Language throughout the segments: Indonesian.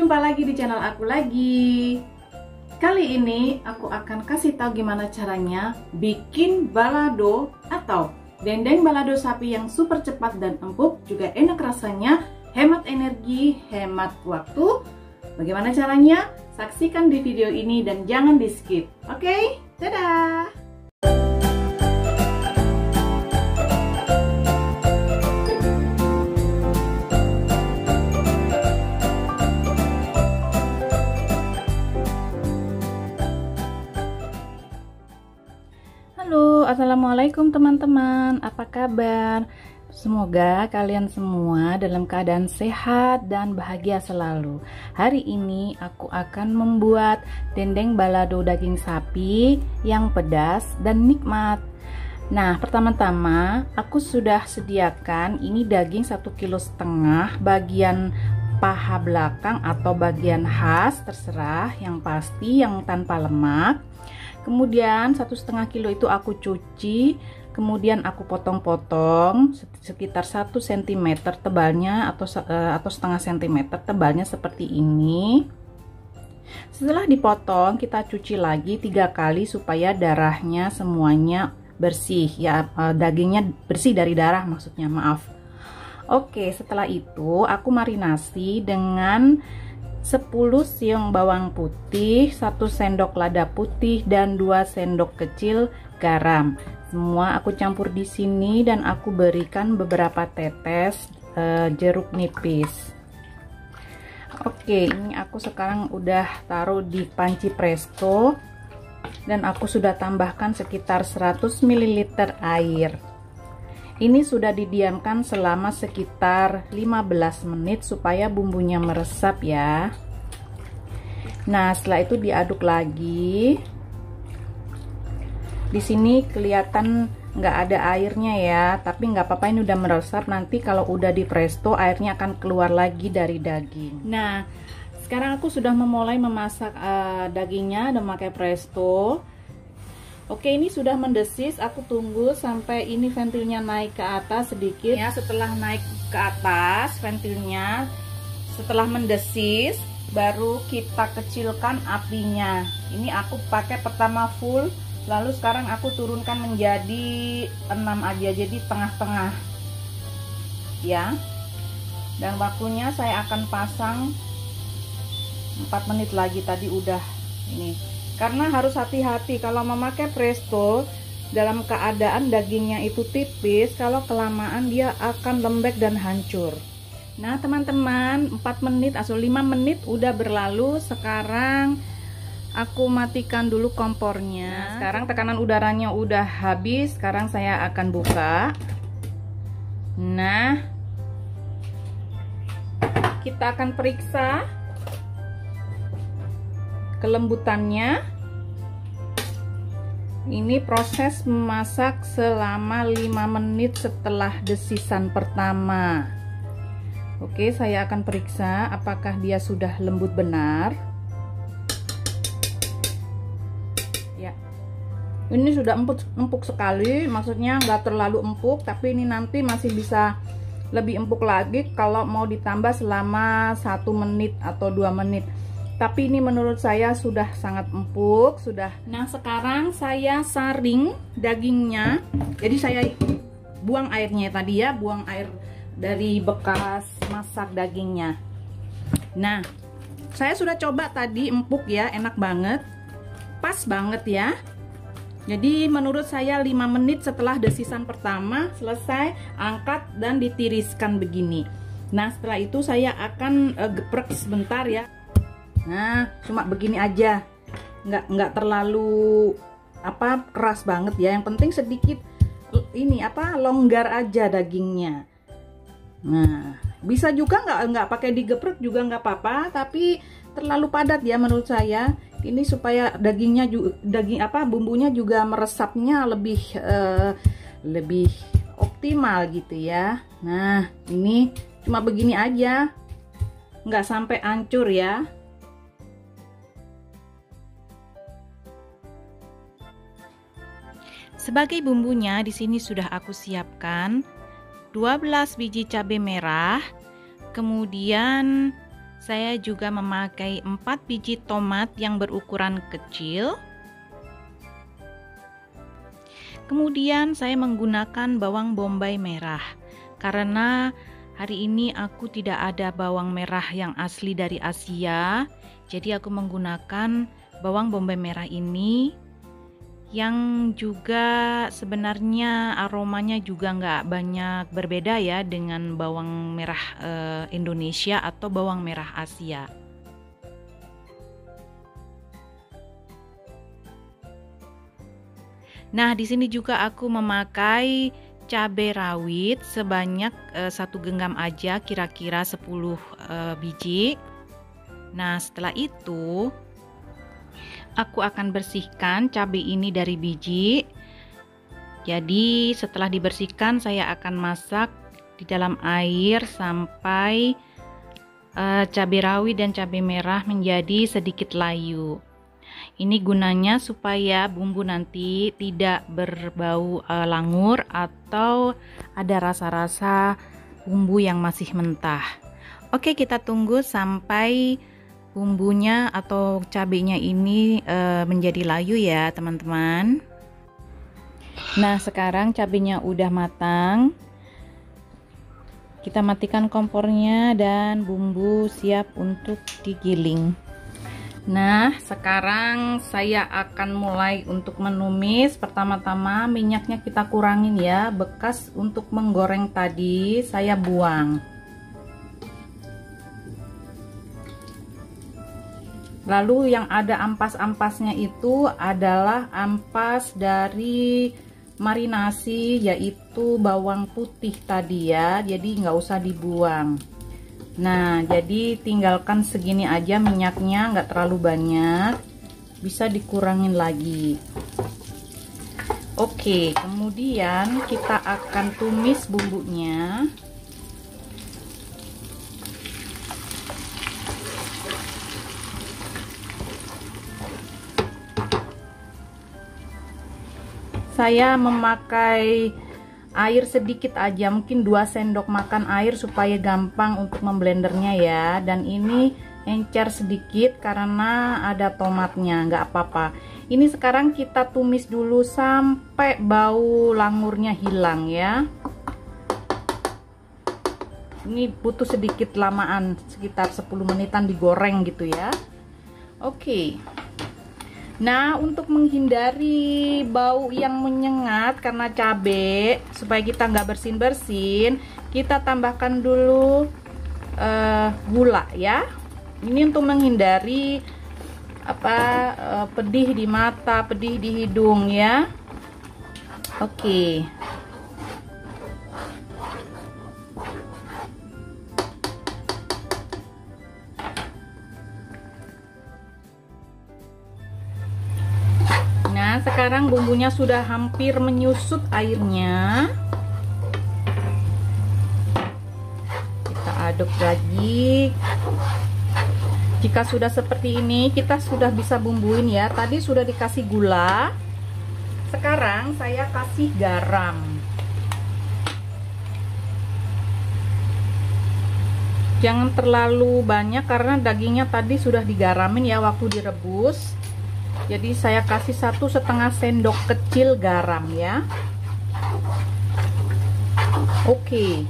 jumpa lagi di channel aku lagi. Kali ini aku akan kasih tahu gimana caranya bikin balado atau dendeng balado sapi yang super cepat dan empuk, juga enak rasanya, hemat energi, hemat waktu. Bagaimana caranya? Saksikan di video ini dan jangan di skip. Oke, dadah! Halo, assalamualaikum teman-teman, apa kabar? Semoga kalian semua dalam keadaan sehat dan bahagia selalu. Hari ini aku akan membuat dendeng balado daging sapi yang pedas dan nikmat. Nah, pertama-tama aku sudah sediakan ini daging 1,5 kg, bagian paha belakang atau bagian khas terserah, yang pasti yang tanpa lemak. Kemudian 1,5 kg itu aku cuci, kemudian aku potong-potong sekitar 1 cm tebalnya atau setengah cm tebalnya seperti ini. Setelah dipotong kita cuci lagi 3 kali supaya darahnya semuanya bersih ya, dagingnya bersih dari darah maksudnya, maaf. Oke, setelah itu aku marinasi dengan 10 siung bawang putih, 1 sendok lada putih dan 2 sendok kecil garam. Semua aku campur di sini dan aku berikan beberapa tetes jeruk nipis. Oke, ini aku sekarang udah taruh di panci presto dan aku sudah tambahkan sekitar 100 ml air. Ini sudah didiamkan selama sekitar 15 menit supaya bumbunya meresap ya. Nah, setelah itu diaduk lagi. Di sini kelihatan nggak ada airnya ya, tapi nggak apa-apa, ini udah meresap. Nanti kalau udah di presto airnya akan keluar lagi dari daging. Nah, sekarang aku sudah memulai memasak dagingnya dan memakai presto. Oke, ini sudah mendesis, aku tunggu sampai ini ventilnya naik ke atas sedikit ya. Setelah naik ke atas ventilnya, setelah mendesis, baru kita kecilkan apinya. Ini aku pakai pertama full, lalu sekarang aku turunkan menjadi 6 aja, jadi tengah-tengah ya. Dan waktunya saya akan pasang 4 menit lagi, tadi udah ini. Karena harus hati-hati kalau memakai presto dalam keadaan dagingnya itu tipis, kalau kelamaan dia akan lembek dan hancur. Nah teman-teman, 4 menit atau 5 menit udah berlalu. Sekarang aku matikan dulu kompornya. Sekarang tekanan udaranya udah habis. Sekarang saya akan buka. Nah, kita akan periksa kelembutannya. Ini proses memasak selama 5 menit setelah desisan pertama. Oke, saya akan periksa apakah dia sudah lembut benar. Ya, ini sudah empuk sekali, maksudnya nggak terlalu empuk, tapi ini nanti masih bisa lebih empuk lagi kalau mau ditambah selama 1 menit atau 2 menit. Tapi ini menurut saya sudah sangat empuk, sudah. Nah, sekarang saya saring dagingnya. Jadi saya buang airnya tadi ya, buang air dari bekas masak dagingnya. Nah, saya sudah coba tadi, empuk ya, enak banget. Pas banget ya. Jadi menurut saya 5 menit setelah desisan pertama selesai, angkat dan ditiriskan begini. Nah, setelah itu saya akan geprek sebentar ya. Nah, cuma begini aja, nggak terlalu keras banget ya. Yang penting sedikit ini longgar aja dagingnya. Nah, bisa juga nggak pakai digeprek juga nggak apa-apa, tapi terlalu padat ya menurut saya. Ini supaya dagingnya bumbunya juga meresapnya lebih optimal gitu ya. Nah, ini cuma begini aja, nggak sampai hancur ya. Sebagai bumbunya di sini sudah aku siapkan 12 biji cabai merah, kemudian Saya juga memakai 4 biji tomat yang berukuran kecil. Kemudian saya menggunakan bawang bombay merah karena hari ini aku tidak ada bawang merah yang asli dari Asia. Jadi aku menggunakan bawang bombay merah ini yang juga sebenarnya aromanya juga nggak banyak berbeda ya dengan bawang merah Indonesia atau bawang merah Asia. Nah, di sini juga aku memakai cabai rawit sebanyak 1 genggam aja, kira-kira 10 biji. Nah, setelah itu aku akan bersihkan cabai ini dari biji. Jadi setelah dibersihkan saya akan masak di dalam air sampai cabai rawit dan cabai merah menjadi sedikit layu. Ini gunanya supaya bumbu nanti tidak berbau langur atau ada rasa-rasa bumbu yang masih mentah. Oke, kita tunggu sampai bumbunya atau cabenya ini menjadi layu ya teman-teman. Nah, sekarang cabenya udah matang. Kita matikan kompornya dan bumbu siap untuk digiling. Nah, sekarang saya akan mulai untuk menumis. Pertama-tama minyaknya kita kurangin ya, bekas untuk menggoreng tadi saya buang. Lalu yang ada ampas-ampasnya itu adalah ampas dari marinasi, yaitu bawang putih tadi ya, jadi nggak usah dibuang. Nah, jadi tinggalkan segini aja minyaknya, nggak terlalu banyak, bisa dikurangin lagi. Oke, kemudian kita akan tumis bumbunya. Saya memakai air sedikit aja, mungkin 2 sendok makan air supaya gampang untuk memblendernya ya. Dan ini encer sedikit karena ada tomatnya, nggak apa-apa. Ini sekarang kita tumis dulu sampai bau langurnya hilang ya. Ini butuh sedikit lamaan, sekitar 10 menitan digoreng gitu ya. Oke. Nah, untuk menghindari bau yang menyengat karena cabai, supaya kita nggak bersin-bersin, kita tambahkan dulu gula ya. Ini untuk menghindari pedih di mata, pedih di hidung ya. Oke. Nah, sekarang bumbunya sudah hampir menyusut airnya. Kita aduk lagi. Jika sudah seperti ini, kita sudah bisa bumbuin ya. Tadi sudah dikasih gula. Sekarang saya kasih garam. Jangan terlalu banyak karena dagingnya tadi sudah digaramin ya waktu direbus. Jadi saya kasih 1,5 sendok kecil garam ya. Oke.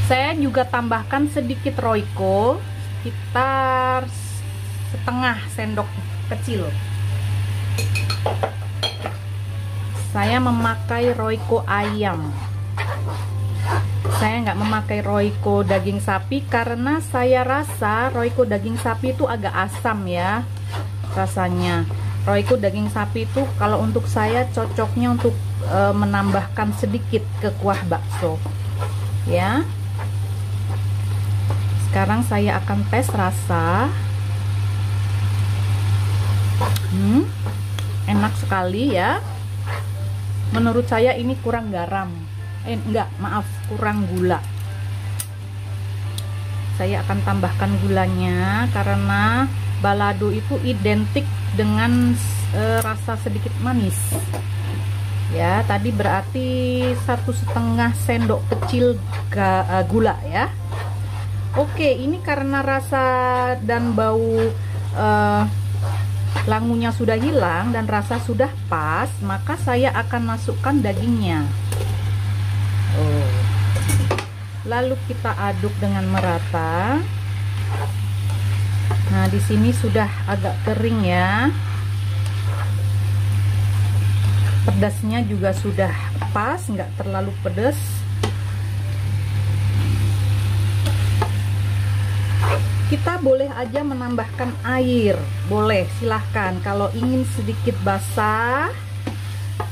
Saya juga tambahkan sedikit roiko, sekitar 1/2 sendok kecil. Saya memakai roiko ayam. Saya nggak memakai roiko daging sapi karena saya rasa roiko daging sapi itu agak asam ya rasanya. Roiko daging sapi itu kalau untuk saya cocoknya untuk menambahkan sedikit ke kuah bakso ya. Sekarang saya akan tes rasa. Enak sekali ya. Menurut saya ini kurang garam. Kurang gula. Saya akan tambahkan gulanya karena balado itu identik dengan rasa sedikit manis. Ya, tadi berarti 1,5 sendok kecil gula ya. Oke, ini karena rasa dan bau langunya sudah hilang dan rasa sudah pas, maka saya akan masukkan dagingnya. Lalu kita aduk dengan merata. Nah, di sini sudah agak kering ya. Pedasnya juga sudah pas, nggak terlalu pedas. Kita boleh aja menambahkan air, boleh, silahkan. Kalau ingin sedikit basah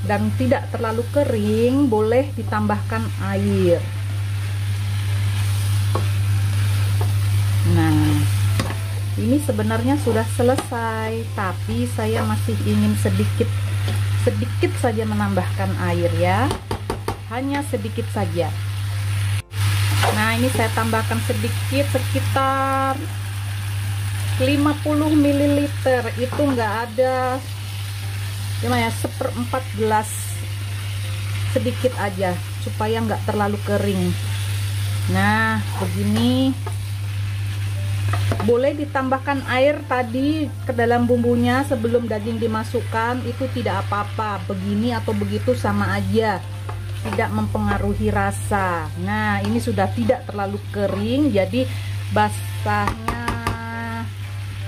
dan tidak terlalu kering, boleh ditambahkan air. Nah, ini sebenarnya sudah selesai, tapi saya masih ingin sedikit saja menambahkan air ya, hanya sedikit saja. Nah, ini saya tambahkan sedikit, sekitar 50 ml. Itu enggak ada gimana ya, 1/4 gelas, sedikit aja supaya enggak terlalu kering. Nah, begini. Boleh ditambahkan air tadi ke dalam bumbunya sebelum daging dimasukkan, itu tidak apa-apa. Begini atau begitu sama aja, tidak mempengaruhi rasa. Nah, ini sudah tidak terlalu kering, jadi basahnya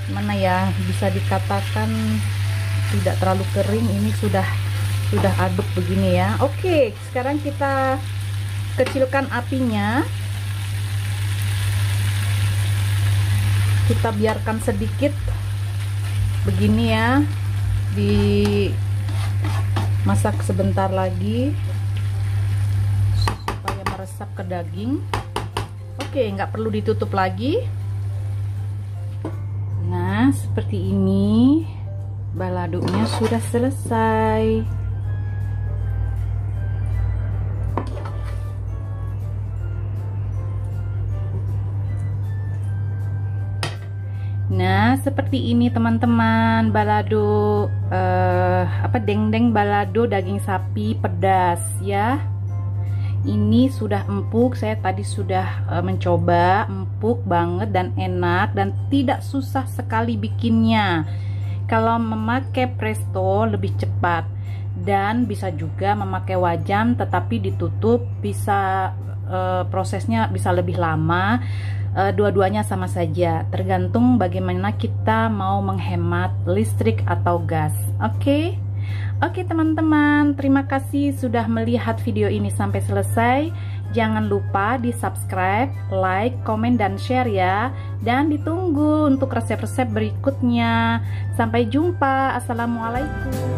mana ya, bisa dikatakan tidak terlalu kering. Ini sudah aduk begini ya. Oke, sekarang kita kecilkan apinya. Kita biarkan sedikit begini ya, dimasak sebentar lagi supaya meresap ke daging. Oke, nggak perlu ditutup lagi. Nah, seperti ini baladuknya sudah selesai. Nah, seperti ini teman-teman, balado dendeng balado daging sapi pedas ya. Ini sudah empuk, saya tadi sudah mencoba, empuk banget dan enak dan tidak susah sekali bikinnya. Kalau memakai presto lebih cepat dan bisa juga memakai wajan tetapi ditutup, bisa prosesnya bisa lebih lama. Dua-duanya sama saja, tergantung bagaimana kita mau menghemat listrik atau gas. Oke, teman-teman, terima kasih sudah melihat video ini sampai selesai. Jangan lupa di subscribe, like, komen, dan share ya. Dan ditunggu untuk resep-resep berikutnya. Sampai jumpa. Assalamualaikum.